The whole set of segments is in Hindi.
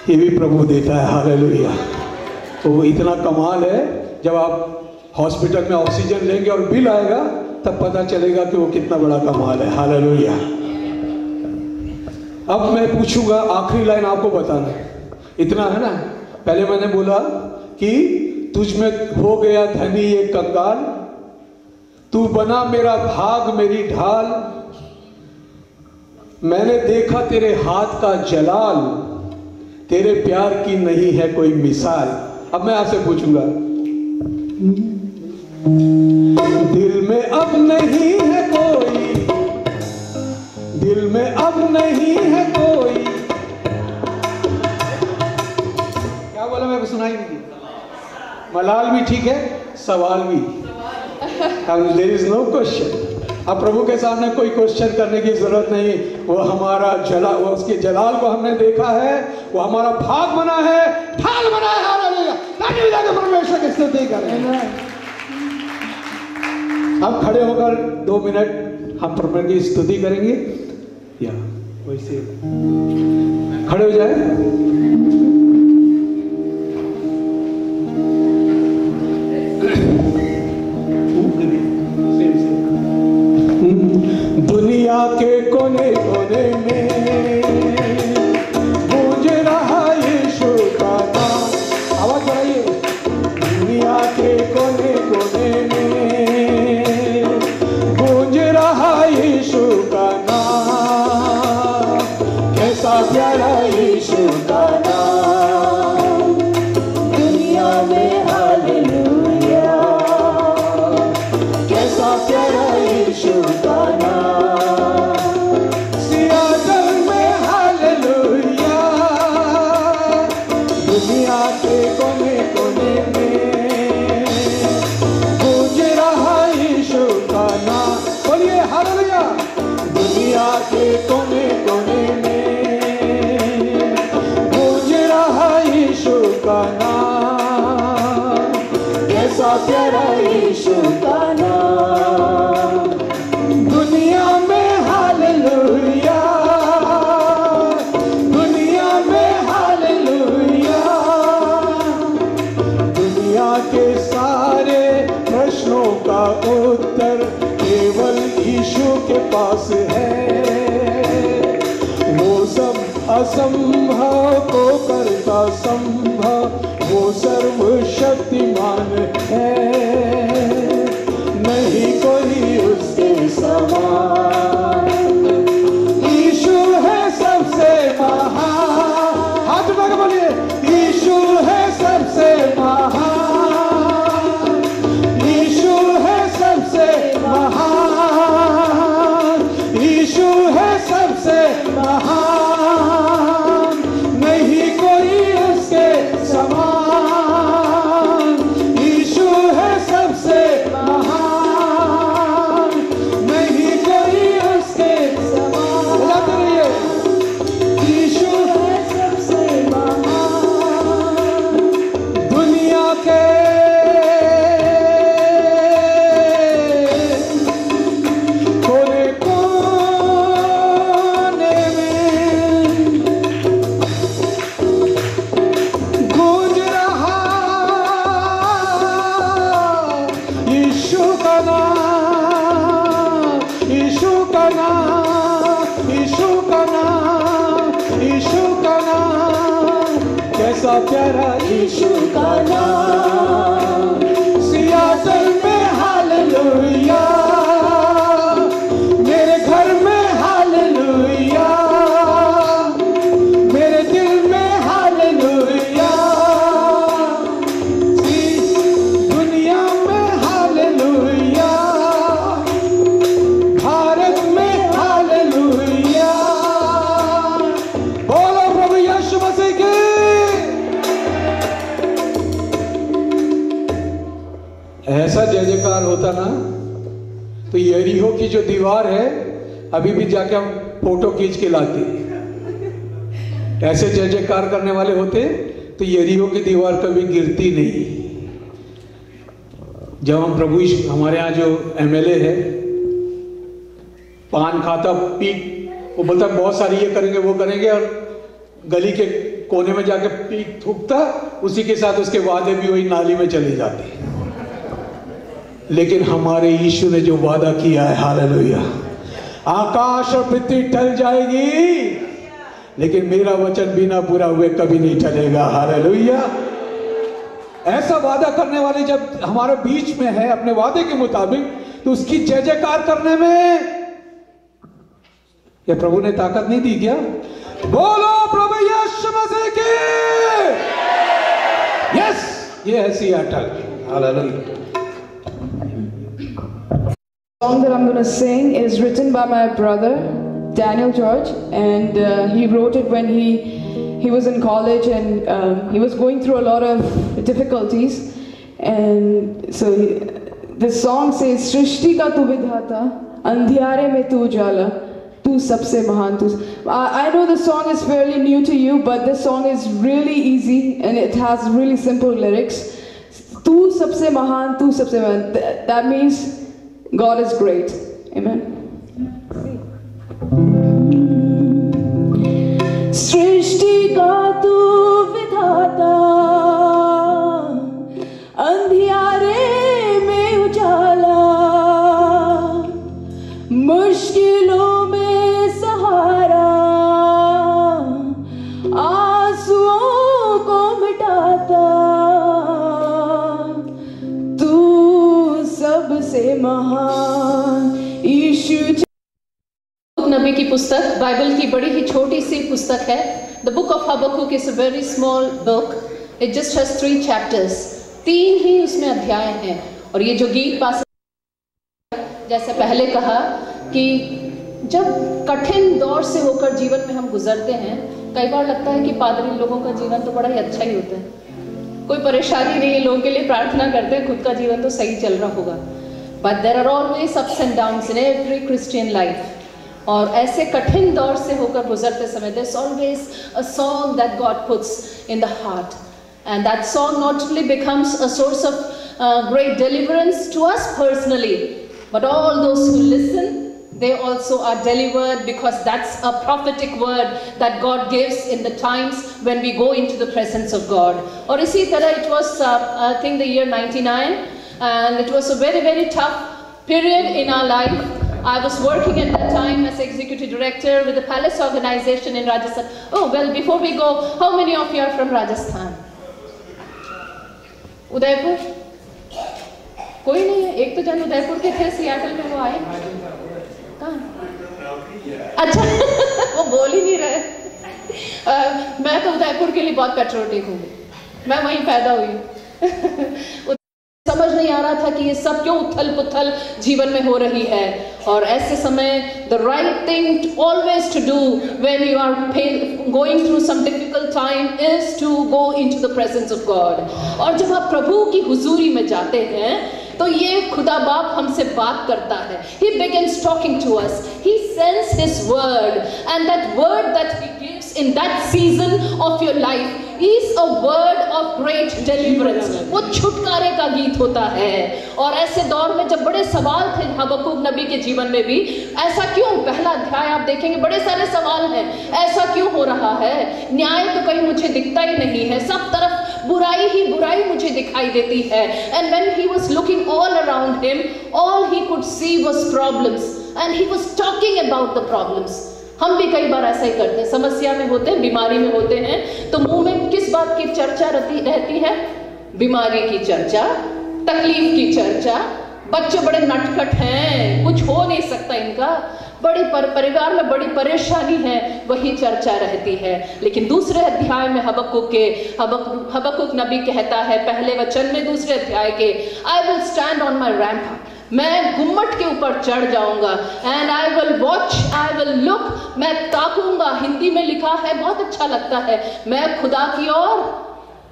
ये भी प्रभु देता है। हालेलुया। तो इतना कमाल है, जब आप हॉस्पिटल में ऑक्सीजन लेंगे और बिल आएगा तब पता चलेगा कि वो कितना बड़ा कमाल है। हालेलुया। अब मैं पूछूंगा, आखिरी लाइन आपको बताना है, इतना है ना। पहले मैंने बोला कि तुझ में हो गया धनी ये कंगाल, तू बना मेरा भाग मेरी ढाल, मैंने देखा तेरे हाथ का जलाल, तेरे प्यार की नहीं है कोई मिसाल। अब मैं आपसे पूछूंगा, दिल में अब नहीं है कोई, दिल में अब नहीं है कोई, क्या बोला मैं सुनाई नहीं दी। मलाल भी ठीक है, सवाल भी। There is no question. अब प्रभु के सामने कोई क्वेश्चन करने की जरूरत नहीं। वो हमारा वो उसके जलाल को हमने देखा है, वो हमारा भाग बना है, ढाल बना है। हालेलुया। ताली बजा के परमेश्वर की स्तुति करें। अब खड़े होकर 2 मिनट हम परमेश्वर की स्तुति करेंगे, या वैसे खड़े हो जाए। दुनिया के कोने कोने में गूंज रहा यीशु का नाम। आवाज बढ़ाइए। दुनिया के कोने कोने में गूंज रहा यीशु का नाम, कैसा प्यारा यीशु का नाम, दुनिया में हालेलुया, कैसा प्यारा यीशु का के कोने कोने में गूंज रहा यीशु का नाम, कैसा प्यारा यीशु का नाम, दुनिया में हालेलुया, दुनिया में हालेलुया, दुनिया के सारे प्रश्नों का उत्तर केवल यीशु के पास है। वो सब असंभव को करता संभव, वो सर्वशक्तिमान है, नहीं कोई उसके समान। यीशु है सबसे महान। हाथ उठा के बोलिए, यीशु है सबसे महान, यीशु है सबसे महान, यीशु है सबसे महान, नहीं कोई उसके समान। यीशु है सबसे महान, नहीं कोई उसके समान। बुलाते रहिए, यीशु है सबसे महान, दुनिया के प्यारा यीशु का नाम, सियाटल में हालेलुया, मेरे घर में हालेलुया, मेरे दिल में हालेलुया, दुनिया में हालेलुया, भारत में हालेलुया। बोलो प्रभु यीशु मसीह की। ऐसा जय जयकार होता ना तो यरीहो की जो दीवार है अभी भी जाके हम फोटो खींच के लाते। ऐसे जय जयकार करने वाले होते तो यरीहो की दीवार कभी गिरती नहीं। जब हम प्रभु हमारे यहाँ जो एमएलए है पान खाता पी, वो बोलता बहुत सारी ये करेंगे वो करेंगे, और गली के कोने में जाके पीक थूकता, उसी के साथ उसके वादे भी वही नाली में चले जाते। लेकिन हमारे यीशु ने जो वादा किया है, हालेलुया, आकाश और पृथ्वी टल जाएगी लेकिन मेरा वचन बिना पूरा हुए कभी नहीं टलेगा, हालेलुया। ऐसा वादा करने वाले जब हमारे बीच में है अपने वादे के मुताबिक, तो उसकी जय जयकार करने में ये प्रभु ने ताकत नहीं दी क्या? बोलो प्रभु यीशु मसीह की। यस, ये है Seattle, hallelujah. The song that I'm going to sing is written by my brother Daniel George, and he wrote it when he was in college, and he was going through a lot of difficulties, and so this song says, सृष्टि का तू विधाता, अंधियारे में तू उजाला, तू सबसे महान तू। I know the song is fairly new to you, but this song is really easy and it has really simple lyrics. तू सबसे महान, तू सबसे महान, that means God is great. Amen. सृष्टि का तू विधाता, अंधियारे में उजाला, मुश्किलों में सहारा, आंसुओं को मिटाता, तू सबसे महान यीशु। नबी की पुस्तक बाइबल की बड़ी ही छोटी सी पुस्तक है। The book of Habakkuk is a very small book. It just has 3 chapters. 3 ही उसमें अध्याय हैं। और ये जो गीत पास जैसे पहले कहा कि जब कठिन दौर से होकर जीवन में हम गुजरते हैं, कई बार लगता है कि पादरी लोगों का जीवन तो बड़ा ही अच्छा ही होता है, कोई परेशानी नहीं है, लोगों के लिए प्रार्थना करते हैं, खुद का जीवन तो सही चल रहा होगा। But there are always ups and downs in every Christian life. और ऐसे कठिन दौर से होकर गुजरते समय there's always a song that God puts in the heart, and that song not only becomes a source of great deliverance to us personally, but all those who listen, they also are delivered, because that's a prophetic word that God gives in the times when we go into the presence of God. और इसी तरह it was I think the year 99, and it was a very very tough period in our life. I was working at that time as executive director with the Palace organization in Rajasthan. Oh well, before we go, how many of you are from Rajasthan? Udaipur? कोई नहीं है। एक तो जन उदयपुर के थे, सियाटल में वो आए। कहाँ? अच्छा वो बोल ही नहीं रहे। मैं तो उदयपुर के लिए बहुत पैट्रियोटिक हूँ, मैं वहीं पैदा हुई। समझ नहीं आ रहा था कि ये सब क्यों उथल पुथल जीवन में हो रही है। और ऐसे समय the right thing always to do when you are going through some difficult time is to go into the presence of God. और जब आप प्रभु की हुजूरी में जाते हैं तो ये खुदा बाप हमसे बात करता है। He begins talking to us. He sends His word, and that word that He gives in that season of your life is a word of great deliverance. वो छुटकारे का गीत होता है। और ऐसे दौर में जब बड़े सवाल थे हबक्कुक नबी के जीवन में भी, ऐसा क्यों? पहला अध्याय आप देखेंगे, बड़े सारे सवाल हैं। ऐसा क्यों हो रहा है? न्याय तो कहीं मुझे दिखता ही नहीं है, सब तरफ बुराई ही बुराई मुझे दिखाई देती है। And when he was looking all around him, all he could see was problems, and he was talking about the problems. हम भी कई बार ऐसा ही करते हैं, समस्या में होते हैं, बीमारी में होते हैं, तो मुंह में किस बात की चर्चा रहती है? बीमारी की चर्चा, तकलीफ की चर्चा। बच्चे बड़े नटखट हैं, कुछ हो नहीं सकता इनका, बड़ी परिवार में बड़ी परेशानी है, वही चर्चा रहती है। लेकिन दूसरे अध्याय में हबक्कुक नबी कहता है, पहले वचन में दूसरे अध्याय के, I will stand on my ramp, मैं गुम्मट के ऊपर चढ़ जाऊंगा, and I will watch, I will look, मैं ताकूंगा। हिंदी में लिखा है, बहुत अच्छा लगता है, मैं खुदा की ओर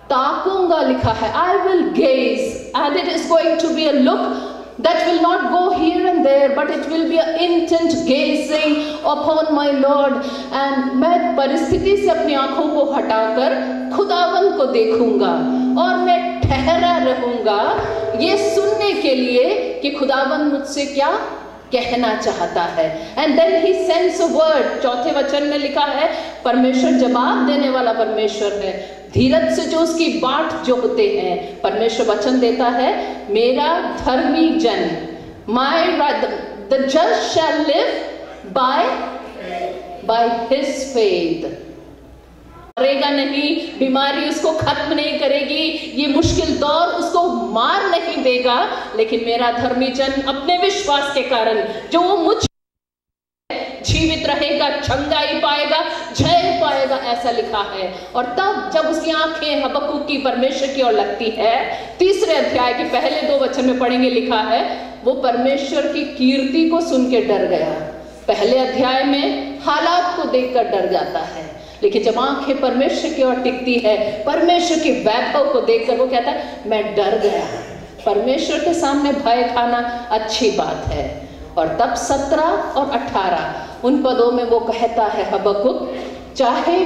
ताकूंगा लिखा है, I will gaze, and it is going to be a look that will not go here and there, but it will be an intent gazing upon my Lord, and मैं परिस्थिति से अपनी आंखों को हटाकर खुदावन को देखूंगा, और मैं ठहरा रहूंगा ये सुनने के लिए कि खुदावन मुझसे क्या कहना चाहता है। And then he sends a word, चौथे वचन में लिखा है परमेश्वर जवाब देने वाला परमेश्वर है, धीरज से जो उसकी बाट जोहते हैं। परमेश्वर वचन देता है, मेरा धर्मी जन, the just shall live by his faith. मरेगा नहीं, बीमारी उसको खत्म नहीं करेगी, ये मुश्किल दौर उसको मार नहीं देगा, लेकिन मेरा धर्मी जन अपने विश्वास के कारण जो वो मुझ जीवित रहेगा, चंगाई पाएगा, जय पाएगा, ऐसा लिखा है। और तब जब उसकी आंखें हबक्कुक की परमेश्वर की ओर लगती है, तीसरे अध्याय के पहले 2 वचन में पढ़ेंगे, लिखा है वो परमेश्वर की कीर्ति को सुन के डर गया। पहले अध्याय में हालात को देखकर डर जाता है, लेकिन जब आंखें परमेश्वर की ओर टिकती है, परमेश्वर के वैभव को देखकर वो कहता है मैं डर गया। परमेश्वर के सामने भय खाना अच्छी बात है। और तब 17 और 18 उन पदों में वो कहता है हबक्कुक, चाहे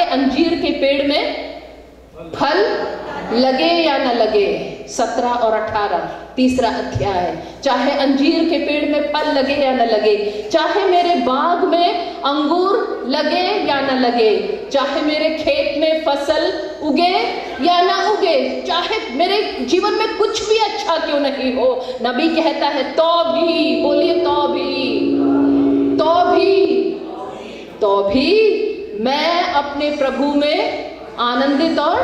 अंजीर के पेड़ में फल लगे या न लगे। 17 और 18 तीसरा अध्याय, चाहे अंजीर के पेड़ में फल लगे या न लगे, चाहे मेरे बाग में अंगूर लगे या न लगे, चाहे मेरे खेत में फसल उगे या न उगे, चाहे मेरे जीवन में कुछ भी अच्छा क्यों नहीं हो, नबी कहता है तो भी, बोलिए तो भी मैं अपने प्रभु में आनंदित और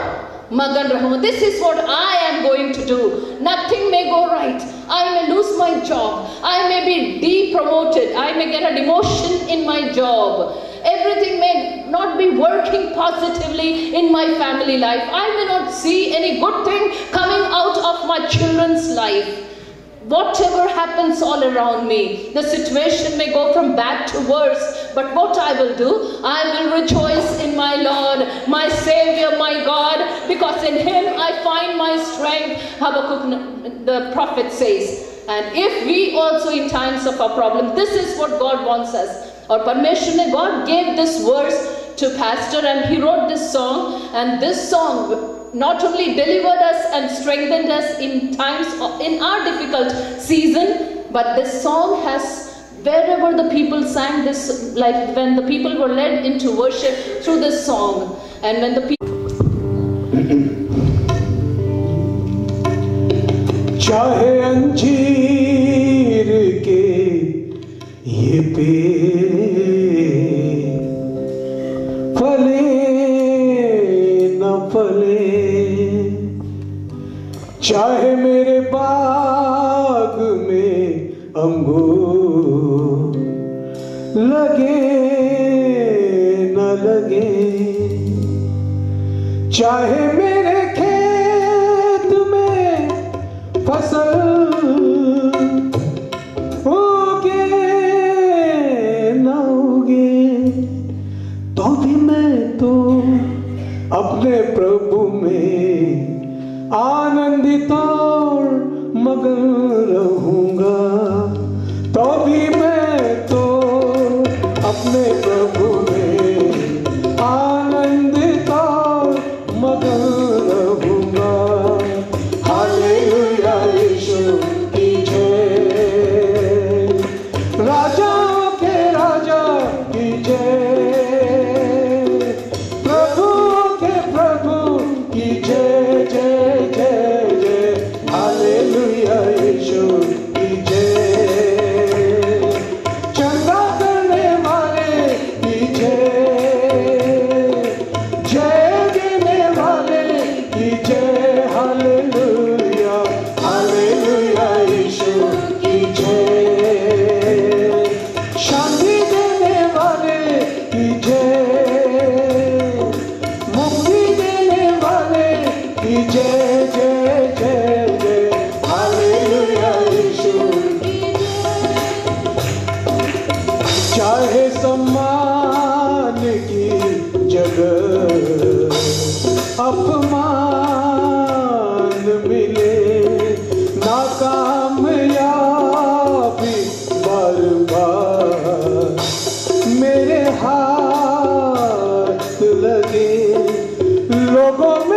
मगन रहूं। This is what I am going to do. Nothing may go right. I may lose my job. I may be depromoted. I may get a demotion in my job. Everything may not be working positively in my family life. I may not see any good thing coming out of my children's life. Whatever happens all around me, the situation may go from bad to worse, but what I will do, I will rejoice in my Lord, my Savior, my God, because in Him I find my strength. Habakkuk the prophet says. And if we also in times of our problem, this is what God wants us. Or Parmeshwar ne, God gave this verse to pastor and he wrote this song, and this song not only delivered us and strengthened us in times in our difficult season, but this song has, wherever the people sang this, like when the people were led into worship through this song, and when the people चाहे अंजीर के ये पेड़ फले न फले, चाहे मेरे बाग में अंगूर लगे न लगे, चाहे मेरे खेत में फसल उगे न उगे, तो भी मैं तो अपने प्रभु में आनंदित और मगन रहूंगा। तो भी मैं तो अपने प्रभु में आनंदित और मगन रहूंगा। हालेलुया यीशु की जय, राजाओं के राजा की जय, प्रभु के प्रभु की जय जय जय जय। हालेलुया यीशु की जय, चंगा करने वाले की जय, जय देने वाले की जय। हालेलुया हालेलुया यीशु की जय, शांति देने वाले की जय, मुक्ति देने वाले की जय जय जय जय। हालेलुया यीशु की जय, चाहे सम्मान की जगह अपमान मिले, नाकामयाबी बार बार मेरे हाथ लगे, लोगों में